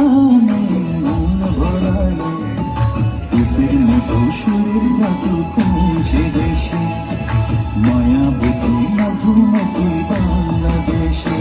গানে মন ভরালো, রূপের মতো সুরের জাদু পৌঁছে দেশে, মায়াবতী মধুমতি বাংলাদেশে।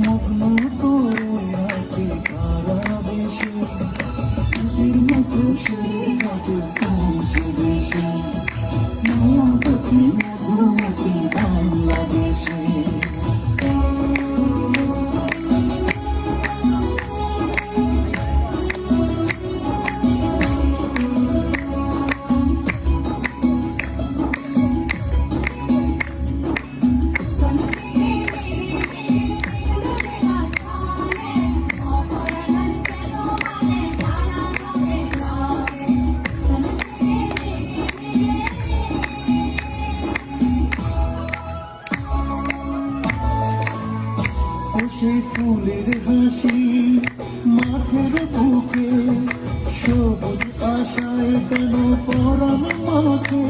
মগ্ন করে রাখে তারা বেশি, এর মতো সুরে থাকে পৌঁছে দেশে, মায়াবতী মধুমতি বাংলাদেশে। সেই ফুলের হাসি মাঠের বুকে, সবুজ আশায় কেন পরাণ মাঠে,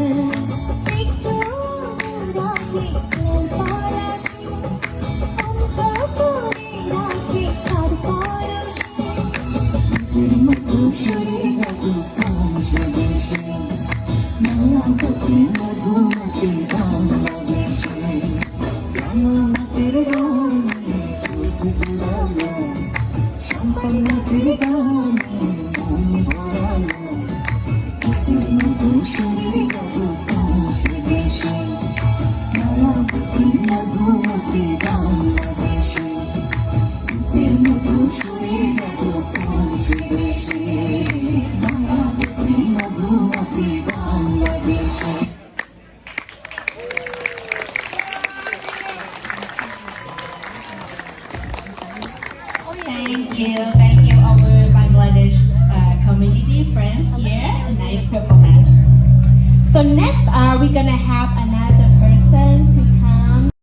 মায়াবতী মধুমতি বাংলাদেশে। মাটির রঙে চোখ জুড়ালো, সম্পন নাচের গানে মন ভরালো, রূপের মতো সুরে জাদু পৌঁছে দেশে, মায়াবতী মধুমতি বাংলাদেশে, রূপের মতো সুরে জাদু পৌঁছে দেশে, মায়াবতী মধুমতি বাংলাদেশে। Thank you, our Bangladesh community friends here. A nice performance. So next, we're gonna have another person